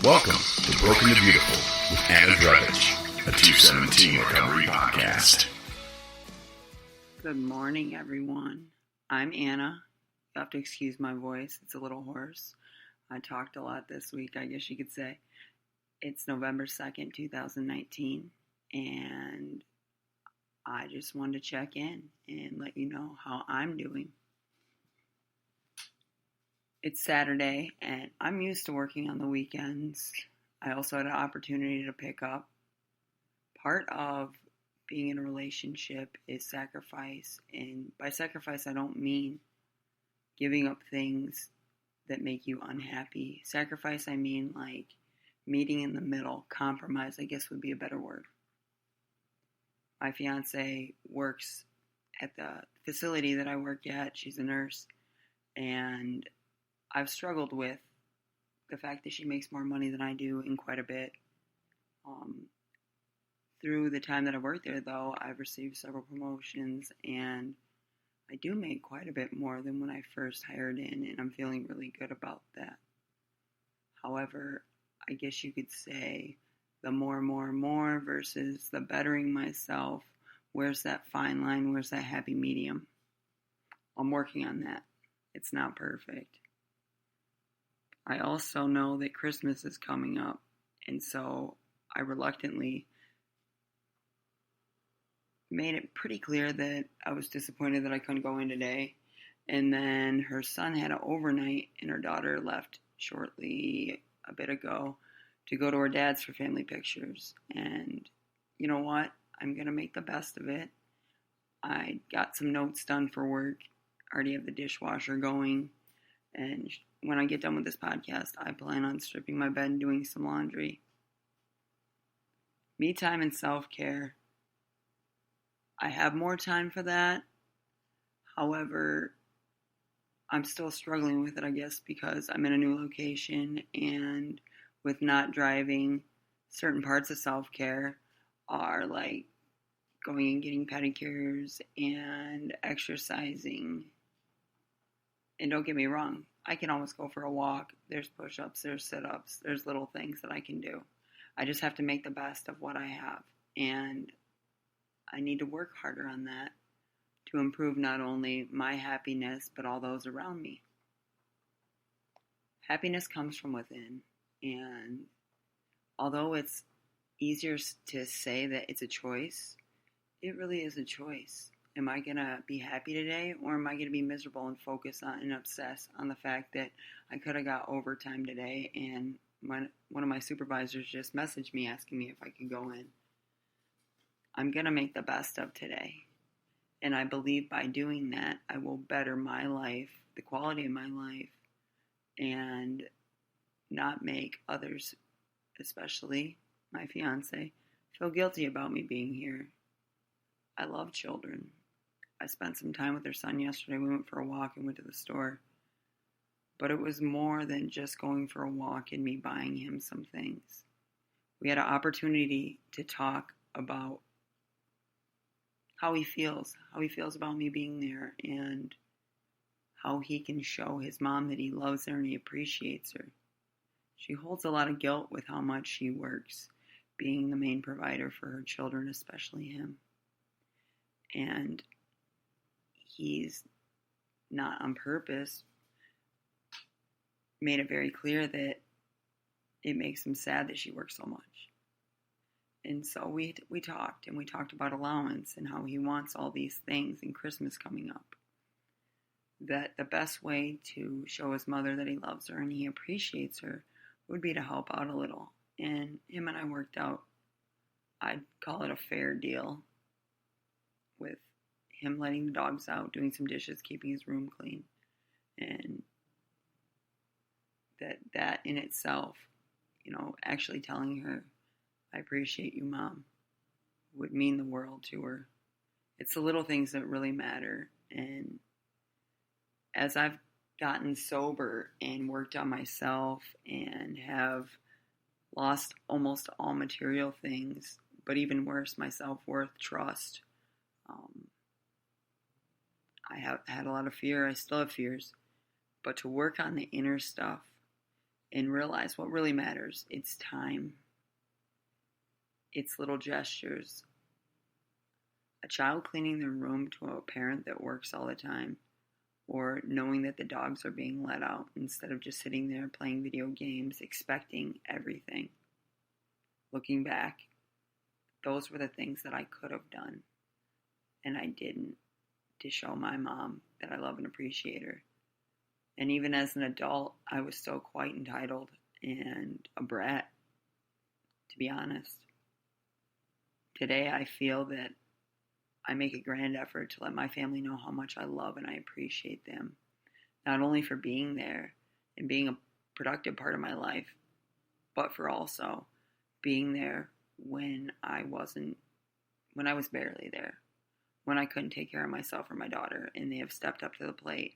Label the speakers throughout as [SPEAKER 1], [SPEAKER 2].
[SPEAKER 1] Welcome to Broken to Beautiful with Anna Drevich, a 217 recovery podcast.
[SPEAKER 2] Good morning, everyone. I'm Anna. You have to excuse my voice. It's a little hoarse. I talked a lot this week, I guess you could say. It's November 2nd, 2019, and I just wanted to check in and let you know how I'm doing. It's Saturday, and I'm used to working on the weekends. I also had an opportunity to pick up. Part of being in a relationship is sacrifice, and by sacrifice, I don't mean giving up things that make you unhappy. Sacrifice, I mean like meeting in the middle. Compromise, I guess, would be a better word. My fiance works at the facility that I work at. She's a nurse, and I've struggled with the fact that she makes more money than I do in quite a bit. Through the time that I've worked there, though, I've received several promotions, and I do make quite a bit more than when I first hired in, and I'm feeling really good about that. However, I guess you could say the more versus the bettering myself. Where's that fine line? Where's that happy medium? I'm working on that. It's not perfect. I also know that Christmas is coming up, and so I reluctantly made it pretty clear that I was disappointed that I couldn't go in today. And then her son had an overnight, and her daughter left shortly a bit ago to go to her dad's for family pictures. And you know what? I'm going to make the best of it. I got some notes done for work. I already have the dishwasher going. And when I get done with this podcast, I plan on stripping my bed and doing some laundry. Me time and self-care. I have more time for that. However, I'm still struggling with it, I guess, because I'm in a new location, and with not driving, certain parts of self-care are like going and getting pedicures and exercising. And don't get me wrong, I can always go for a walk. There's push-ups, there's sit-ups, there's little things that I can do. I just have to make the best of what I have. And I need to work harder on that to improve not only my happiness, but all those around me. Happiness comes from within. And although it's easier to say that it's a choice, it really is a choice. Am I going to be happy today, or am I going to be miserable and focus on and obsess on the fact that I could have got overtime today, and one of my supervisors just messaged me asking me if I could go in? I'm going to make the best of today. And I believe by doing that, I will better my life, the quality of my life, and not make others, especially my fiance, feel guilty about me being here. I love children. I spent some time with their son yesterday. We went for a walk and went to the store. But it was more than just going for a walk and me buying him some things. We had an opportunity to talk about how he feels about me being there, and how he can show his mom that he loves her and he appreciates her. She holds a lot of guilt with how much she works, being the main provider for her children, especially him. And he's not on purpose made it very clear that it makes him sad that she works so much. And so we talked, and we talked about allowance and how he wants all these things, and Christmas coming up. That the best way to show his mother that he loves her and he appreciates her would be to help out a little. And him and I worked out, I'd call it a fair deal, with him letting the dogs out, doing some dishes, keeping his room clean. And that in itself, actually telling her, I appreciate you, Mom, would mean the world to her. It's the little things that really matter. And as I've gotten sober and worked on myself and have lost almost all material things, but even worse, my self-worth, trust, I have had a lot of fear. I still have fears. But to work on the inner stuff and realize what really matters. It's time. It's little gestures. A child cleaning their room to a parent that works all the time, or knowing that the dogs are being let out instead of just sitting there playing video games, expecting everything. Looking back, those were the things that I could have done, and I didn't, to show my mom that I love and appreciate her. And even as an adult, I was still quite entitled and a brat, to be honest. Today, I feel that I make a grand effort to let my family know how much I love and I appreciate them, not only for being there and being a productive part of my life, but for also being there when I was barely there, when I couldn't take care of myself or my daughter, and they have stepped up to the plate.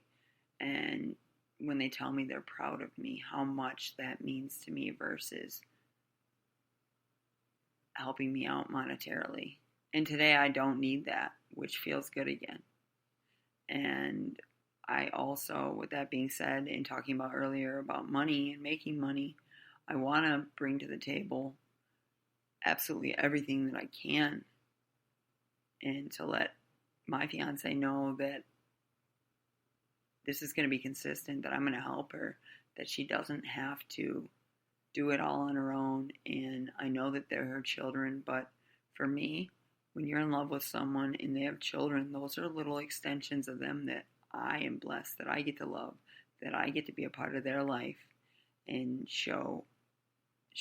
[SPEAKER 2] And when they tell me they're proud of me, how much that means to me versus helping me out monetarily. And today I don't need that, which feels good again. And I also, with that being said, and talking about earlier about money and making money, I want to bring to the table absolutely everything that I can, and to let my fiance know that this is going to be consistent, that I'm going to help her, that she doesn't have to do it all on her own. And I know that they're her children, but for me, when you're in love with someone and they have children, those are little extensions of them that I am blessed, that I get to love, that I get to be a part of their life and show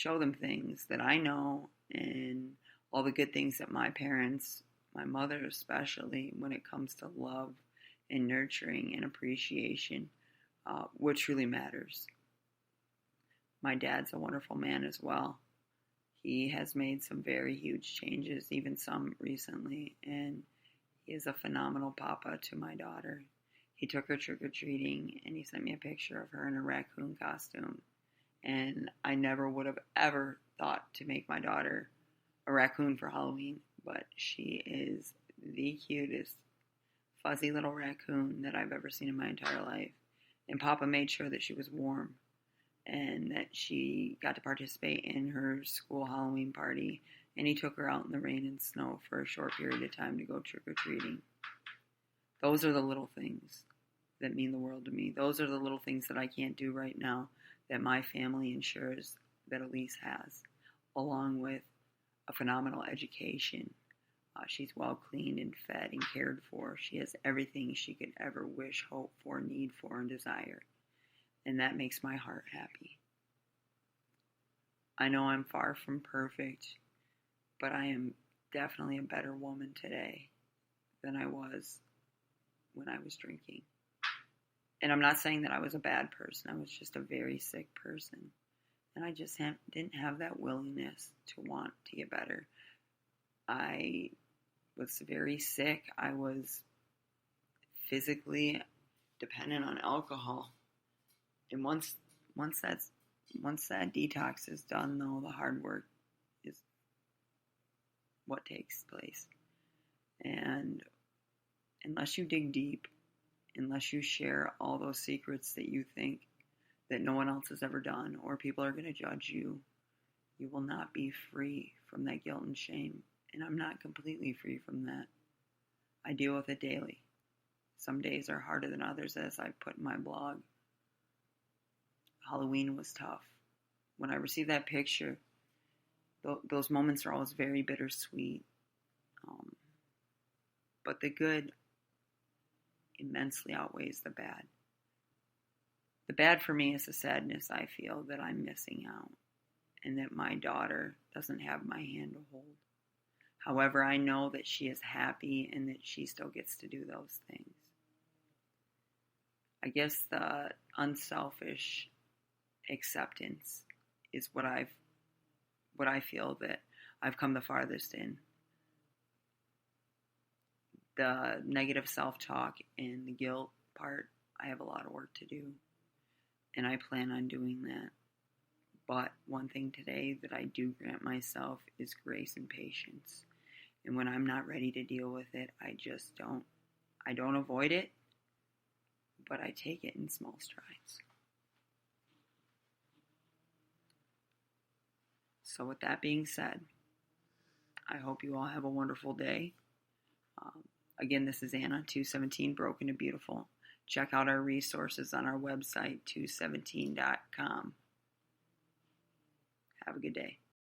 [SPEAKER 2] them things that I know, and all the good things that my parents, my mother especially, when it comes to love and nurturing and appreciation, what truly matters. My dad's a wonderful man as well. He has made some very huge changes, even some recently, and he is a phenomenal papa to my daughter. He took her trick-or-treating, and he sent me a picture of her in a raccoon costume. And I never would have ever thought to make my daughter a raccoon for Halloween, but she is the cutest, fuzzy little raccoon that I've ever seen in my entire life. And Papa made sure that she was warm and that she got to participate in her school Halloween party, and he took her out in the rain and snow for a short period of time to go trick-or-treating. Those are the little things that mean the world to me. Those are the little things that I can't do right now that my family ensures that Elise has, along with a phenomenal education. She's well cleaned and fed and cared for. She has everything she could ever wish, hope for, need for, and desire. And that makes my heart happy. I know I'm far from perfect, but I am definitely a better woman today than I was when I was drinking. And I'm not saying that I was a bad person. I was just a very sick person. And I just didn't have that willingness to want to get better. I was very sick. I was physically dependent on alcohol. And once that detox is done, though, the hard work is what takes place. And unless you dig deep, unless you share all those secrets that you think that no one else has ever done, or people are going to judge you, you will not be free from that guilt and shame. And I'm not completely free from that. I deal with it daily. Some days are harder than others, as I put in my blog. Halloween was tough. When I received that picture, those moments are always very bittersweet. But the good immensely outweighs the bad. The bad for me is the sadness I feel that I'm missing out, and that my daughter doesn't have my hand to hold. However, I know that she is happy and that she still gets to do those things. I guess the unselfish acceptance is what I feel that I've come the farthest in. The negative self-talk and the guilt part, I have a lot of work to do, and I plan on doing that. But one thing today that I do grant myself is grace and patience. And when I'm not ready to deal with it, I don't avoid it, but I take it in small strides. So with that being said, I hope you all have a wonderful day. Again, this is Anna, 217 Broken and Beautiful. Check out our resources on our website, 217.com. Have a good day.